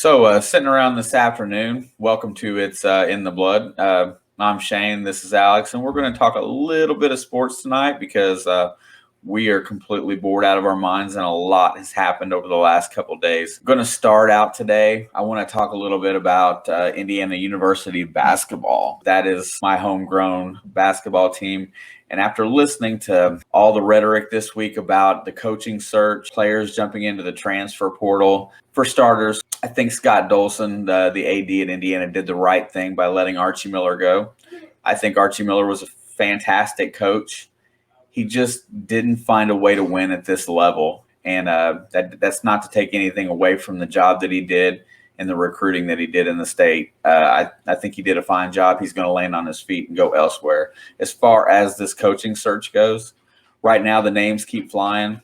Sitting around this afternoon, welcome to It's in the Blood. I'm Shane, this is Alex, and we're going to talk a little bit of sports tonight because we are completely bored out of our minds and a lot has happened over the last couple of days. I'm going to start out today. I want to talk a little bit about Indiana University basketball. That is my homegrown basketball team. And after listening to all the rhetoric this week about the coaching search, players jumping into the transfer portal, for starters, I think Scott Dolson, the AD at Indiana, did the right thing by letting Archie Miller go. I think Archie Miller was a fantastic coach. He just didn't find a way to win at this level. And that's not to take anything away from the job that he did and the recruiting that he did in the state. I think he did a fine job. He's going to land on his feet and go elsewhere. As far as this coaching search goes, right now the names keep flying.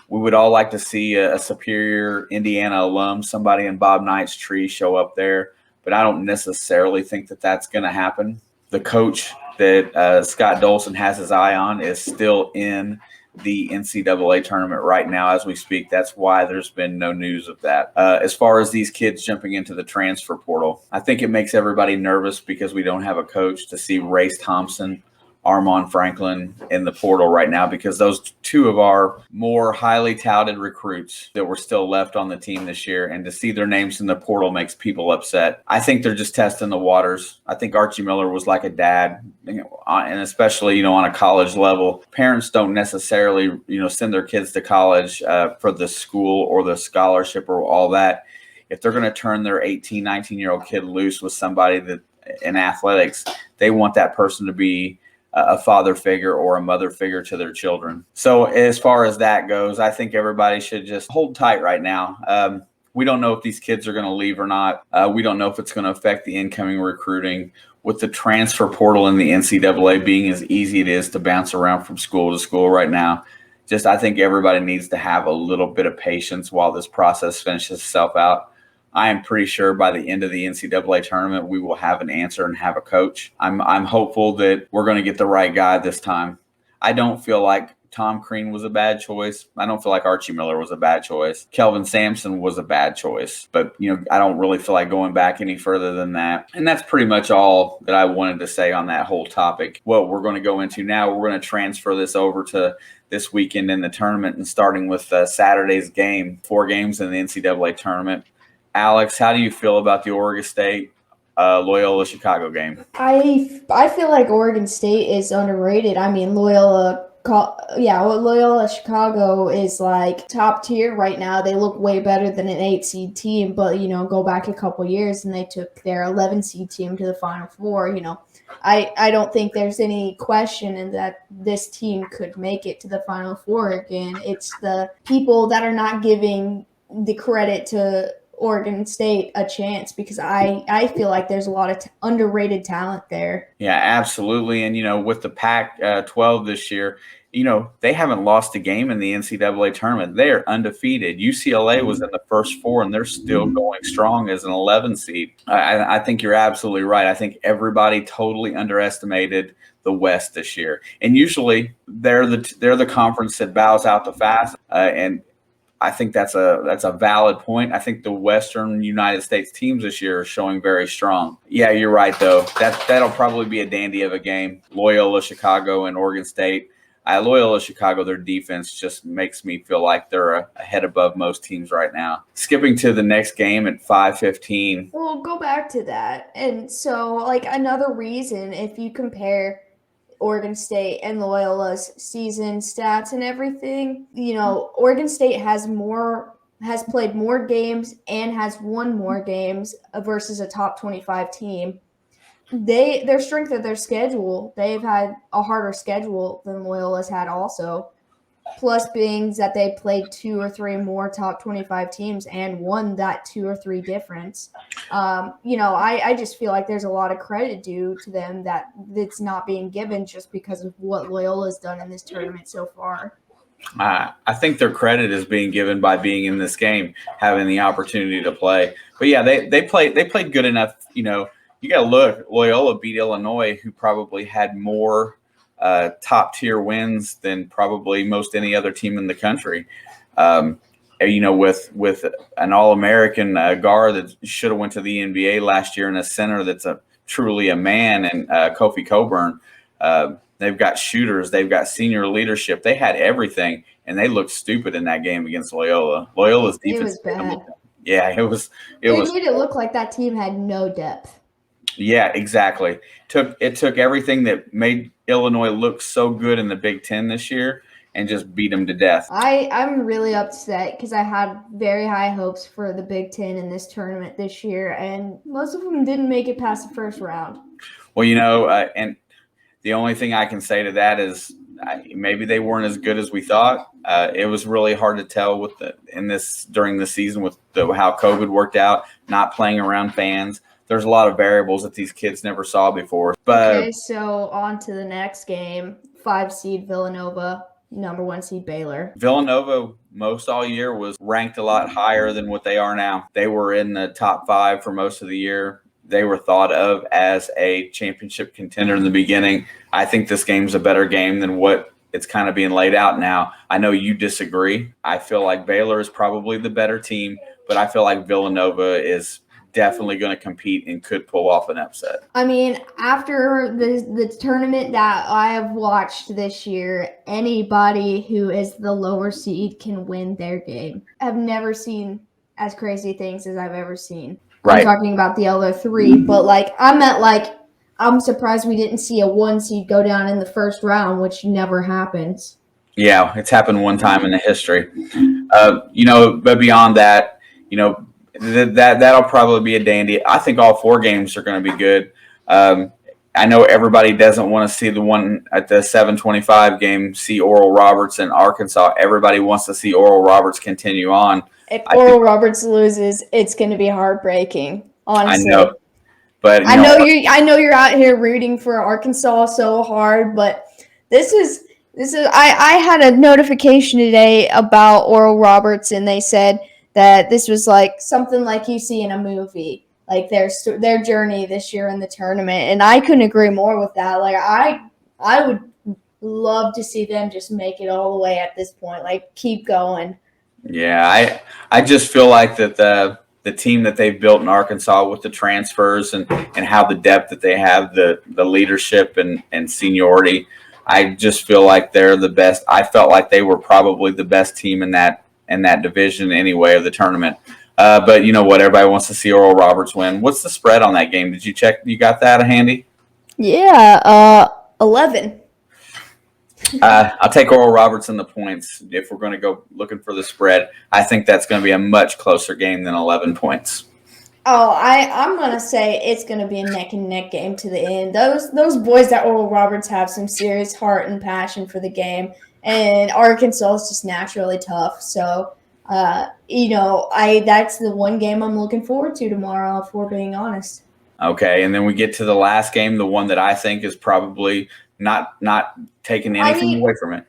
We would all like to see a Superior Indiana alum, somebody in Bob Knight's tree, show up there, but I don't necessarily think that that's going to happen. The coach that Scott Dolson has his eye on is still in the NCAA tournament right now as we speak. That's why there's been no news of that. As far as these kids jumping into the transfer portal, I think it makes everybody nervous because we don't have a coach to see Race Thompson, Armon Franklin in the portal right now, because those two of our more highly touted recruits that were still left on the team this year, and to see their names in the portal makes people upset. I think they're just testing the waters. I think Archie Miller was like a dad, and especially, on a college level, parents don't necessarily, send their kids to college for the school or the scholarship or all that. If they're going to turn their 18, 19-year-old kid loose with somebody that in athletics, they want that person to be a father figure or a mother figure to their children. So as far as that goes, I think everybody should just hold tight right now. We don't know if these kids are going to leave or not. We don't know if it's going to affect the incoming recruiting. With the transfer portal in the NCAA being as easy it is to bounce around from school to school right now, I think everybody needs to have a little bit of patience while this process finishes itself out. I am pretty sure by the end of the NCAA tournament, we will have an answer and have a coach. I'm hopeful that we're going to get the right guy this time. I don't feel like Tom Crean was a bad choice. I don't feel like Archie Miller was a bad choice. Kelvin Sampson was a bad choice. But, I don't really feel like going back any further than that. And that's pretty much all that I wanted to say on that whole topic. What we're going to go into now, we're going to transfer this over to this weekend in the tournament, and starting with Saturday's game, 4 games in the NCAA tournament. Alex, how do you feel about the Oregon State Loyola Chicago game? I feel like Oregon State is underrated. I mean, Loyola Chicago is like top tier right now. They look way better than an 8-seed team, but go back a couple years and they took their 11-seed team to the Final Four. I don't think there's any question in that this team could make it to the Final Four again. It's the people that are not giving the credit to Oregon State a chance, because I feel like there's a lot of underrated talent there. Yeah, absolutely. And, with the Pac-12 this year, they haven't lost a game in the NCAA tournament. They are undefeated. UCLA was in the first 4, and they're still going strong as an 11 seed. I think you're absolutely right. I think everybody totally underestimated the West this year. And usually they're the conference that bows out the fast, and I think that's a valid point. I think the Western United States teams this year are showing very strong. Yeah, you're right, though. That'll probably be a dandy of a game. Loyola Chicago and Oregon State. Loyola Chicago, their defense just makes me feel like they're a head above most teams right now. Skipping to the next game at 5:15. We'll go back to that. And so, another reason, if you compare Oregon State and Loyola's season stats and everything, Oregon State has played more games and has won more games versus a top 25 team. Their strength of their schedule, they've had a harder schedule than Loyola's had also. Plus being that they played 2 or 3 more top 25 teams and won that 2 or 3 difference. I just feel like there's a lot of credit due to them that's not being given just because of what Loyola's done in this tournament so far. I think their credit is being given by being in this game, having the opportunity to play. But yeah, they played good enough. You got to look. Loyola beat Illinois, who probably had more top tier wins than probably most any other team in the country. with an All-American guard that should have went to the NBA last year, and a center that's truly a man, and Kofi Coburn. They've got shooters. They've got senior leadership. They had everything, and they looked stupid in that game against Loyola. Loyola's defense. It was bad. Yeah, it was. They made it look like that team had no depth. Yeah, exactly. It took everything that made Illinois look so good in the Big Ten this year and just beat them to death. I'm really upset because I had very high hopes for the Big Ten in this tournament this year, and most of them didn't make it past the first round. Well, and the only thing I can say to that is maybe they weren't as good as we thought. It was really hard to tell during the season with how COVID worked out, not playing around fans. There's a lot of variables that these kids never saw before. But okay, so on to the next game. 5 seed Villanova, number 1 seed Baylor. Villanova most all year was ranked a lot higher than what they are now. They were in the top 5 for most of the year. They were thought of as a championship contender in the beginning. I think this game's a better game than what it's kind of being laid out now. I know you disagree. I feel like Baylor is probably the better team, but I feel like Villanova is definitely going to compete and could pull off an upset. I mean, after the tournament that I have watched this year, anybody who is the lower seed can win their game. I've never seen as crazy things as I've ever seen. Right. I'm talking about the other 3, but I'm surprised we didn't see a 1 seed go down in the first round, which never happens. Yeah, it's happened one time in the history. But beyond that, that'll probably be a dandy. I think all 4 games are going to be good. I know everybody doesn't want to see the one at the 7:25 game, see Oral Roberts in Arkansas. Everybody wants to see Oral Roberts continue on. If Oral Roberts loses, it's going to be heartbreaking. Honestly, I know, but I know you're out here rooting for Arkansas so hard, but this is. I had a notification today about Oral Roberts, and they said that this was like something like you see in a movie, like their journey this year in the tournament, and I couldn't agree more with that. Like I would love to see them just make it all the way at this point, like keep going. Yeah, I just feel like that the team that they've built in Arkansas with the transfers and how the depth that they have, the leadership and seniority, I just feel like they're the best. I felt like they were probably the best team in that division anyway of the tournament. But you know what? Everybody wants to see Oral Roberts win. What's the spread on that game? Did you check? You got that handy? Yeah, 11. I'll take Oral Roberts in the points if we're going to go looking for the spread. I think that's going to be a much closer game than 11 points. Oh, I'm going to say it's going to be a neck-and-neck game to the end. Those boys at Oral Roberts have some serious heart and passion for the game, and Arkansas is just naturally tough. So, that's the one game I'm looking forward to tomorrow, if we're being honest. Okay, and then we get to the last game, the one that I think is probably not taking anything away from it.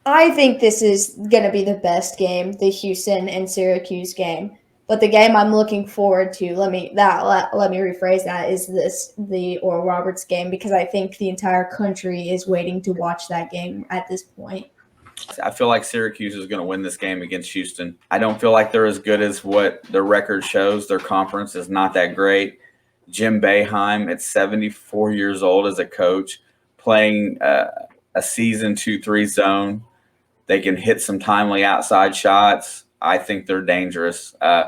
I think this is going to be the best game, the Houston and Syracuse game. But the game I'm looking forward to, let me rephrase that, is the Oral Roberts game, because I think the entire country is waiting to watch that game at this point. I feel like Syracuse is going to win this game against Houston. I don't feel like they're as good as what their record shows. Their conference is not that great. Jim Boeheim, at 74 years old as a coach, playing a season 2-3 zone. They can hit some timely outside shots. I think they're dangerous. I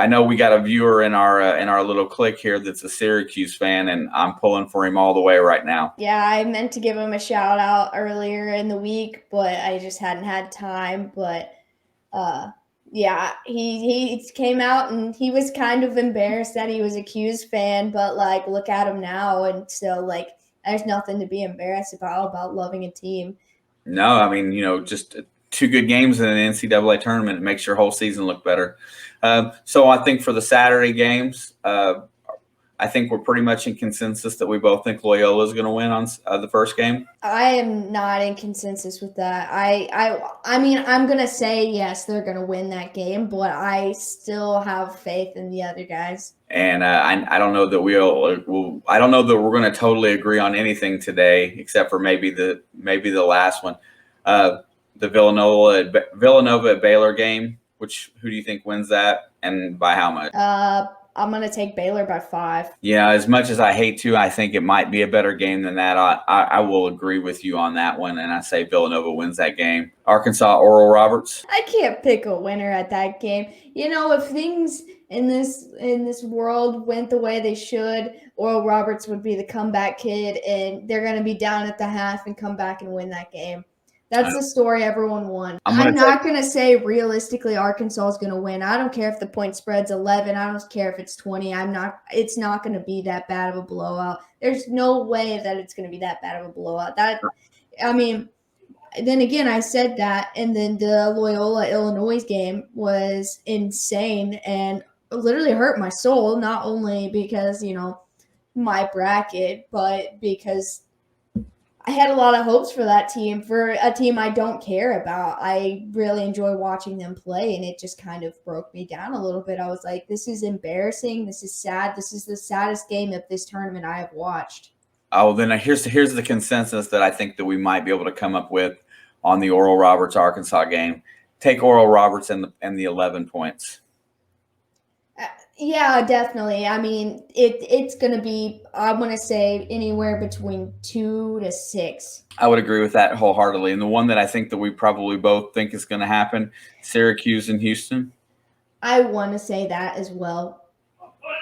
know we got a viewer in our little clique here that's a Syracuse fan, and I'm pulling for him all the way right now. Yeah, I meant to give him a shout out earlier in the week, but I just hadn't had time. But yeah, he came out and he was kind of embarrassed that he was a 'Cuse fan, but like look at him now, and so like there's nothing to be embarrassed about loving a team. No, I mean, just 2 good games in an NCAA tournament, it makes your whole season look better. So I think for the Saturday games, I think we're pretty much in consensus that we both think Loyola is going to win on the first game. I am not in consensus with that. I mean, I'm going to say yes, they're going to win that game, but I still have faith in the other guys. And I don't know that I don't know that we're going to totally agree on anything today, except for maybe the last one. the Villanova at Baylor game. Who do you think wins that, and by how much? I'm gonna take Baylor by 5. Yeah, as much as I hate to, I think it might be a better game than that. I will agree with you on that one, and I say Villanova wins that game. Arkansas, Oral Roberts. I can't pick a winner at that game. If things in this world went the way they should, Oral Roberts would be the comeback kid, and they're gonna be down at the half and come back and win that game. That's the story everyone wants. I'm not going to say realistically Arkansas is going to win. I don't care if the point spread's 11. I don't care if it's 20. It's not going to be that bad of a blowout. There's no way that it's going to be that bad of a blowout. Then again, I said that, and then the Loyola Illinois game was insane and literally hurt my soul, not only because, my bracket, but because I had a lot of hopes for that team, for a team I don't care about. I really enjoy watching them play, and it just kind of broke me down a little bit. I was like, this is embarrassing. This is sad. This is the saddest game of this tournament I have watched. Oh, then here's the consensus that I think that we might be able to come up with on the Oral Roberts Arkansas game. Take Oral Roberts and the 11 points. Yeah, definitely. I mean, it's going to be, I'm going to say, anywhere between 2 to 6. I would agree with that wholeheartedly. And the one that I think that we probably both think is going to happen, Syracuse and Houston. I want to say that as well.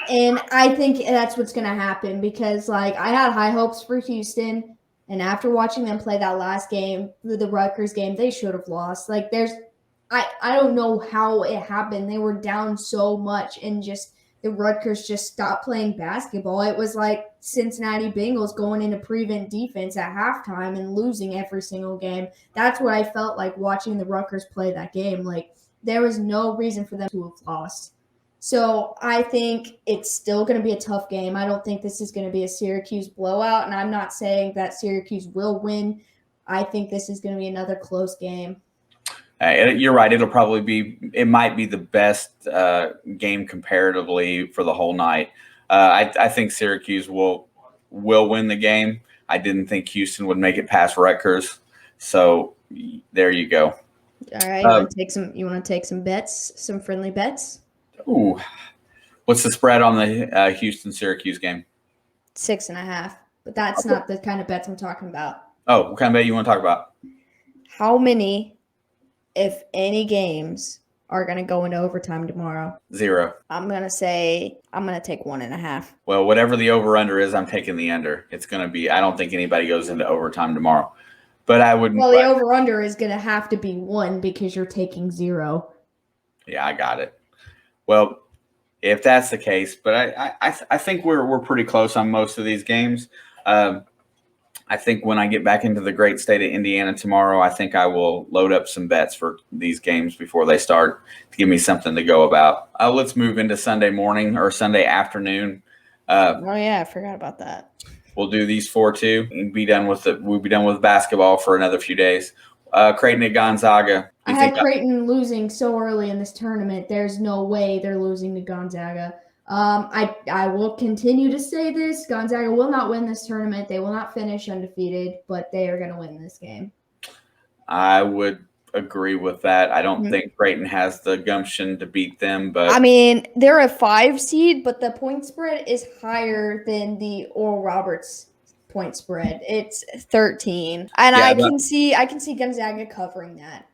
And I think that's what's going to happen because, I had high hopes for Houston. And after watching them play that last game, the Rutgers game, they should have lost. I don't know how it happened. They were down so much and the Rutgers just stopped playing basketball. It was like Cincinnati Bengals going into prevent defense at halftime and losing every single game. That's what I felt like watching the Rutgers play that game. There was no reason for them to have lost. So I think it's still going to be a tough game. I don't think this is going to be a Syracuse blowout, and I'm not saying that Syracuse will win. I think this is going to be another close game. You're right. It might be the best game comparatively for the whole night. I think Syracuse will win the game. I didn't think Houston would make it past Rutgers. So there you go. All right. You want to take some bets, some friendly bets? Ooh. What's the spread on the Houston-Syracuse game? 6.5. But that's not the kind of bets I'm talking about. Oh, what kind of bet you want to talk about? How many, if any, games are going to go into overtime tomorrow? 0. I'm going to take 1.5. Well, whatever the over-under is, I'm taking the under. It's going to be – I don't think anybody goes into overtime tomorrow. But I would – Well, the over-under is going to have to be 1 because you're taking 0. Yeah, I got it. Well, if that's the case, but I think we're pretty close on most of these games. I think when I get back into the great state of Indiana tomorrow, I think I will load up some bets for these games before they start to give me something to go about. Let's move into Sunday morning or Sunday afternoon. Oh yeah, I forgot about that. We'll do these 4 too and we'll be done with basketball for another few days. Creighton at Gonzaga. I had Creighton losing so early in this tournament. There's no way they're losing to Gonzaga. I will continue to say this. Gonzaga will not win this tournament. They will not finish undefeated, but they are going to win this game. I would agree with that. I don't think Creighton has the gumption to beat them, but I mean, they're a 5 seed, but the point spread is higher than the Oral Roberts point spread. It's 13. And I can see Gonzaga covering that.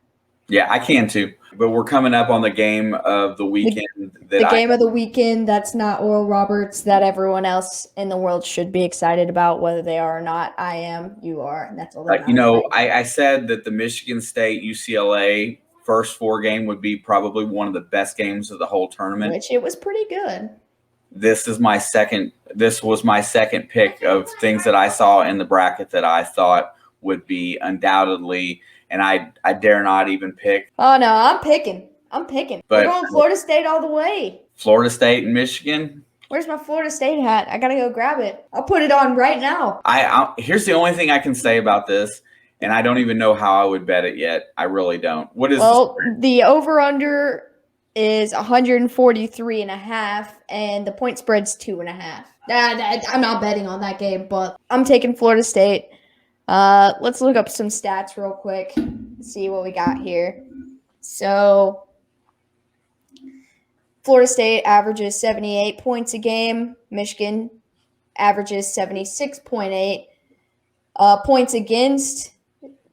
Yeah, I can too. But we're coming up on the game of the weekend. The game of the weekend that's not Oral Roberts that everyone else in the world should be excited about, whether they are or not. I am, you are, and that's all that matters. I said that the Michigan State UCLA first 4 game would be probably one of the best games of the whole tournament. Which it was pretty good. This was my second pick of things that I saw in the bracket that I thought would be undoubtedly, and I dare not even pick. Oh no, I'm picking. But we're going Florida State all the way. Florida State and Michigan. Where's my Florida State hat? I gotta go grab it. I'll put it on right now. Here's the only thing I can say about this, and I don't even know how I would bet it yet. I really don't. What is the over-under is 143.5, and the point spread's 2.5. I'm not betting on that game, but I'm taking Florida State. Let's look up some stats real quick. Let's see what we got here. So Florida State averages 78 points a game. Michigan averages 76.8. Points against,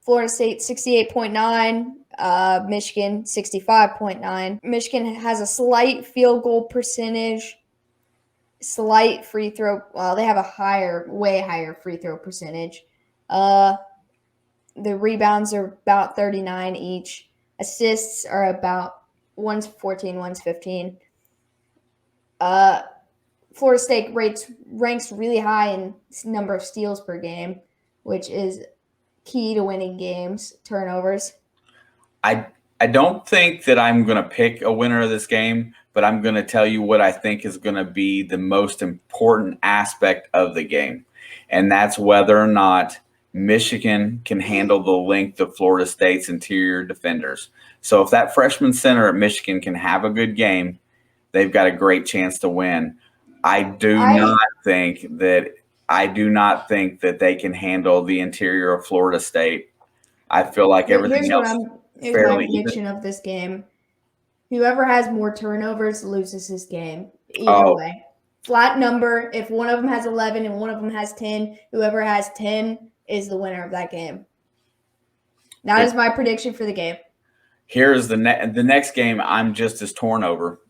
Florida State 68.9. Michigan 65.9. Michigan has a slight field goal percentage, slight free throw. Well, they have a way higher free throw percentage. The rebounds are about 39 each. Assists are about one's 14, one's 15. Florida State ranks really high in number of steals per game, which is key to winning games. Turnovers. I don't think that I'm going to pick a winner of this game, but I'm going to tell you what I think is going to be the most important aspect of the game, and that's whether or not Michigan can handle the length of Florida State's interior defenders. So if that freshman center at Michigan can have a good game, they've got a great chance to win. I do not think that they can handle the interior of Florida State. I feel like everything else Here's my prediction of this game. Whoever has more turnovers loses this game. Either way. Flat number. If one of them has 11 and one of them has 10, whoever has 10 is the winner of that game. That is my prediction for the game. Here's the next game I'm just as torn over.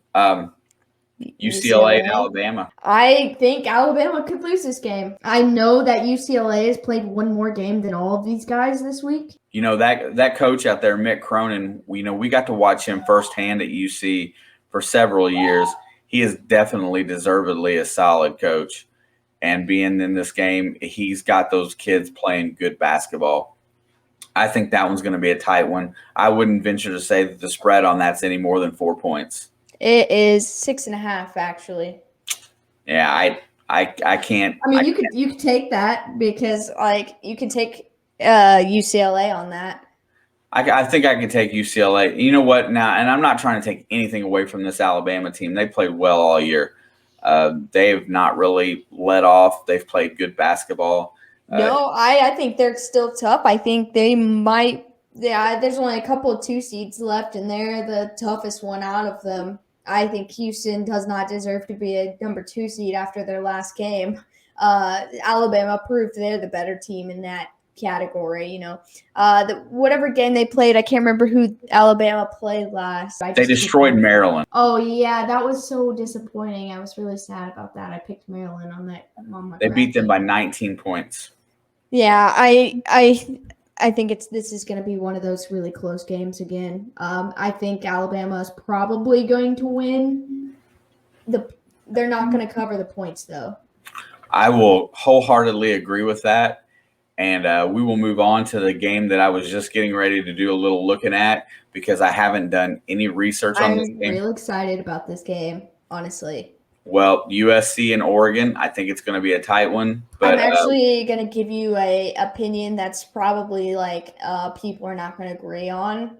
UCLA and Alabama. I think Alabama could lose this game. I know that UCLA has played one more game than all of these guys this week. You know, that coach out there, Mick Cronin, we got to watch him firsthand at UC for several years. He is definitely deservedly a solid coach. And being in this game, he's got those kids playing good basketball. I think that one's going to be a tight one. I wouldn't venture to say that the spread on that's any more than 4 points. It is 6.5, actually. Yeah, I can't. I mean, you could take that because you can take UCLA on that. I think I can take UCLA. You know what now? And I'm not trying to take anything away from this Alabama team. They played well all year. They have not really let off. They've played good basketball. No, I think they're still tough. I think they might. Yeah, there's only a couple of 2 seeds left, and they're the toughest one out of them. I think Houston does not deserve to be a number 2 seed after their last game. Alabama proved they're the better team in that category. Whatever game they played, I can't remember who Alabama played last. They destroyed Maryland. Oh yeah, that was so disappointing. I was really sad about that. I picked Maryland on that. They beat them by 19 points. Yeah, I think this is going to be one of those really close games again. I think Alabama is probably going to win. They're not going to cover the points, though. I will wholeheartedly agree with that. And we will move on to the game that I was just getting ready to do a little looking at because I haven't done any research on this game. I'm real excited about this game, honestly. Well, USC and Oregon, I think it's going to be a tight one. But I'm actually going to give you a opinion that's probably people are not going to agree on.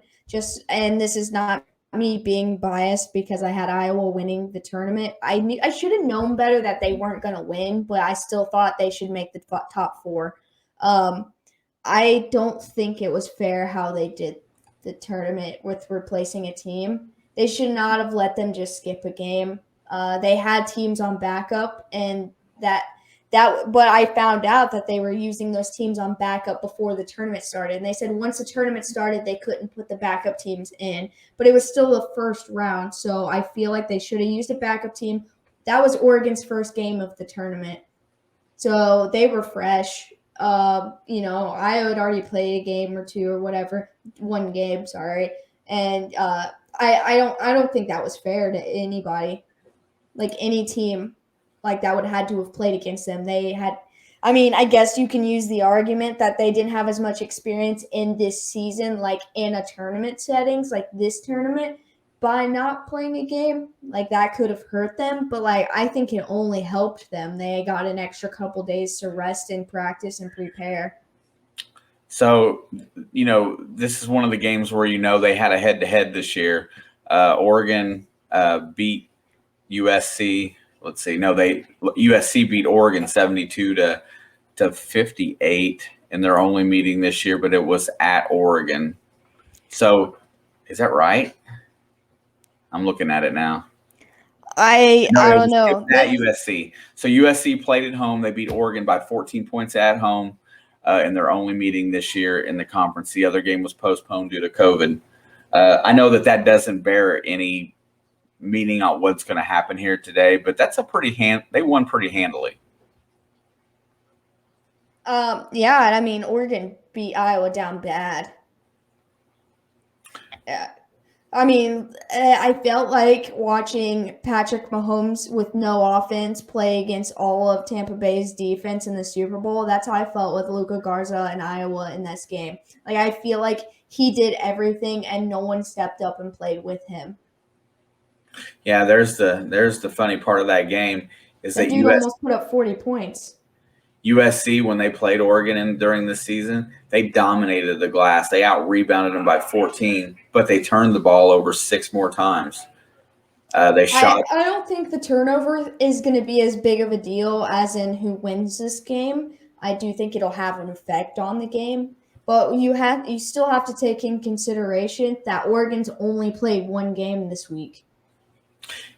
And this is not me being biased because I had Iowa winning the tournament. I should have known better that they weren't going to win, but I still thought they should make the top 4. I don't think it was fair how they did the tournament with replacing a team. They should not have let them just skip a game. They had teams on backup, and but I found out that they were using those teams on backup before the tournament started. And they said once the tournament started, they couldn't put the backup teams in, but it was still the first round. So I feel like they should have used a backup team. That was Oregon's first game of the tournament. So they were fresh. I had already played a game or two or whatever, 1 game, sorry. And I don't think that was fair to anybody. Any team that would have had to have played against them. I guess you can use the argument that they didn't have as much experience in this season, in a tournament settings, like this tournament, by not playing a game. That could have hurt them, but I think it only helped them. They got an extra couple days to rest and practice and prepare. So, this is one of the games where they had a head-to-head this year. Oregon beat USC. Let's see. No, USC beat Oregon 72 to 58 in their only meeting this year, but it was at Oregon. So is that right? I'm looking at it now. I No, it don't was know. at USC. So USC played at home. They beat Oregon by 14 points at home in their only meeting this year in the conference. The other game was postponed due to COVID. I know that doesn't bear any meaning on what's going to happen here today, but that's a they won pretty handily. Yeah, and I mean Oregon beat Iowa down bad. Yeah. I mean, I felt like watching Patrick Mahomes with no offense play against all of Tampa Bay's defense in the Super Bowl. That's how I felt with Luka Garza and Iowa in this game. Like, I feel like he did everything and no one stepped up and played with him. Yeah, there's the funny part of that game is That that dude almost put up 40 points. USC, when they played Oregon during the season, they dominated the glass. They out-rebounded them by 14, but they turned the ball over 6 more times. They shot. I don't think the turnover is going to be as big of a deal as in who wins this game. I do think it'll have an effect on the game, but you still have to take in consideration that Oregon's only played one game this week.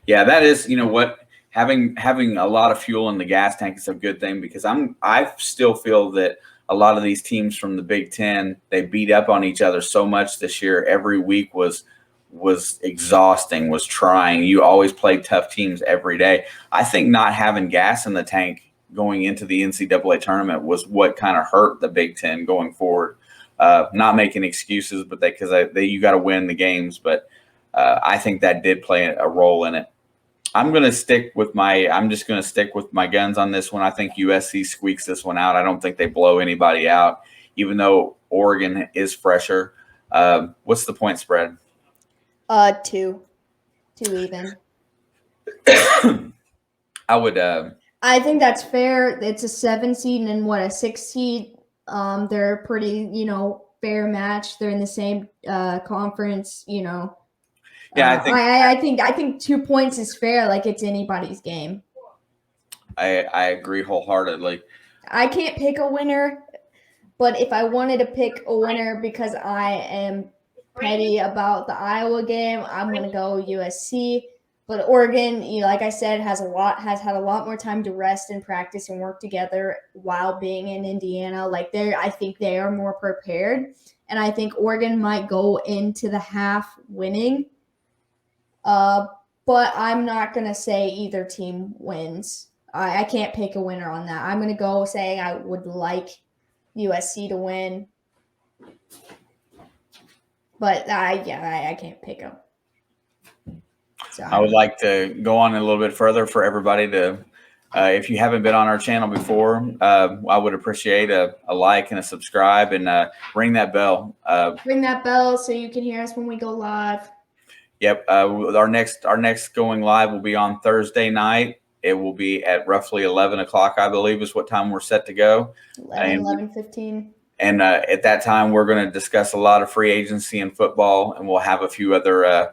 Yeah, that is, you know what, having a lot of fuel in the gas tank is a good thing because I still feel that a lot of these teams from the Big Ten, they beat up on each other so much this year. Every week was exhausting, was trying. You always played tough teams every day. I think not having gas in the tank going into the NCAA tournament was what kind of hurt the Big Ten going forward. Not making excuses, but you got to win the games. But I think that did play a role in it. I'm just going to stick with my guns on this one. I think USC squeaks this one out. I don't think they blow anybody out, even though Oregon is fresher. What's the point spread? 2 even. I would. I think that's fair. It's a 7 seed and a 6 seed. They're a pretty, fair match. They're in the same conference. Yeah, I think 2 points is fair. Like it's anybody's game. I agree wholeheartedly. I can't pick a winner, but if I wanted to pick a winner because I am petty about the Iowa game, I'm going to go USC. But Oregon, like I said, has had a lot more time to rest and practice and work together while being in Indiana. I think they are more prepared, and I think Oregon might go into the half winning. But I'm not gonna say either team wins. I can't pick a winner on that. I'm gonna go saying I would like USC to win, but I can't pick them. So I would like to go on a little bit further for everybody to, if you haven't been on our channel before, I would appreciate a like and a subscribe and ring that bell. Ring that bell so you can hear us when we go live. Yep. Our next going live will be on Thursday night. It will be at roughly 11 o'clock, I believe, is what time we're set to go. 11:15. And at that time, we're going to discuss a lot of free agency and football, and we'll have a few other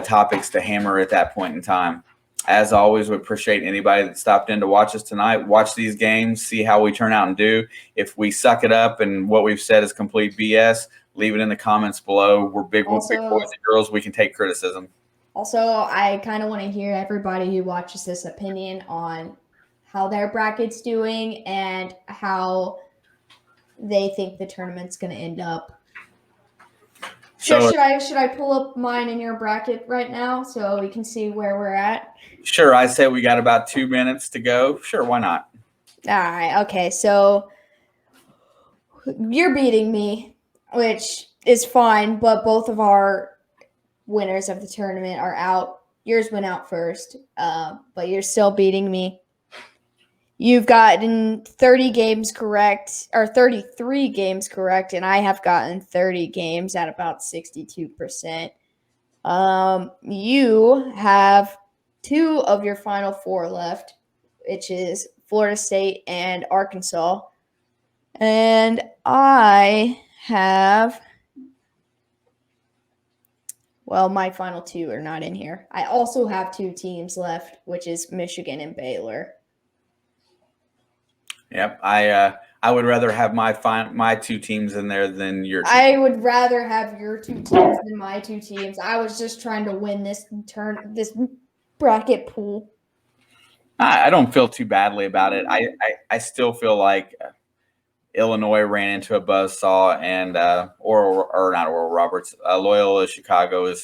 topics to hammer at that point in time. As always, we appreciate anybody that stopped in to watch us tonight. Watch these games, see how we turn out and do. If we suck it up and what we've said is complete BS, leave it in the comments below. We're big boys and girls. We can take criticism. Also, I kind of want to hear everybody who watches this opinion on how their bracket's doing and how they think the tournament's going to end up. So, should I pull up mine in your bracket right now so we can see where we're at? Sure. I say we got about 2 minutes to go. Sure, why not? All right. Okay, so you're beating me, which is fine, but both of our winners of the tournament are out. Yours went out first, but you're still beating me. You've gotten 30 games correct, or 33 games correct, and I have gotten 30 games at about 62%. You have 2 of your final 4 left, which is Florida State and Arkansas. And I have, well, my final 2 are not in here. I also have 2 teams left, which is Michigan and Baylor. Yep. I would rather have my two teams in there than your two. I would rather have your two teams than my two teams. I was just trying to win this bracket pool. I don't feel too badly about it. I still feel like Illinois ran into a buzzsaw, and not Oral Roberts, Loyola Chicago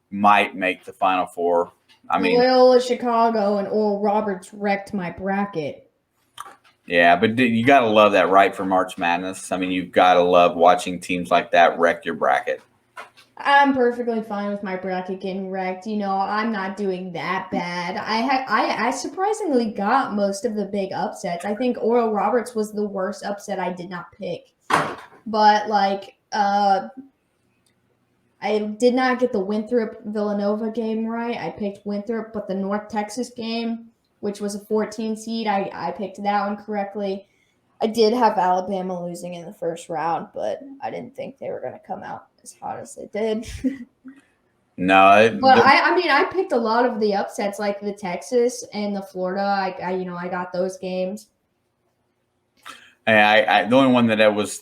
might make the Final Four. I mean, Loyola Chicago and Oral Roberts wrecked my bracket. Yeah, but you got to love that, right, for March Madness. I mean, you've got to love watching teams like that wreck your bracket. I'm perfectly fine with my bracket getting wrecked. I'm not doing that bad. I surprisingly got most of the big upsets. I think Oral Roberts was the worst upset I did not pick. But I did not get the Winthrop Villanova game right. I picked Winthrop, but the North Texas game, which was a 14 seed, I picked that one correctly. I did have Alabama losing in the first round, but I didn't think they were going to come out as hot as they did. No, but I picked a lot of the upsets, like the Texas and the Florida. I got those games. The only one that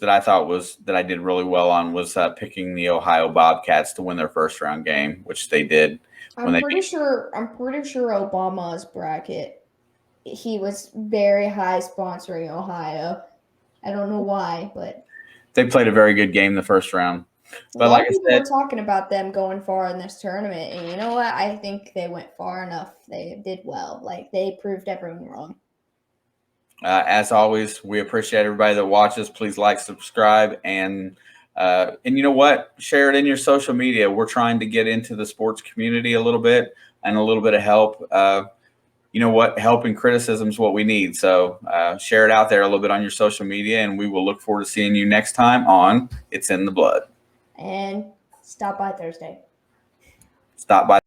I thought I did really well on was picking the Ohio Bobcats to win their first round game, which they did. I'm pretty sure Obama's bracket, he was very high sponsoring Ohio. I don't know why, but they played a very good game the first round. But like I said, people were talking about them going far in this tournament, and you know what? I think they went far enough. They did well. Like, they proved everyone wrong. As always, we appreciate everybody that watches. Please like, subscribe, and you know what? Share it in your social media. We're trying to get into the sports community a little bit, and a little bit of help. You know what? Help and criticism is what we need. So share it out there a little bit on your social media, and we will look forward to seeing you next time on It's in the Blood. And stop by Thursday. Stop by.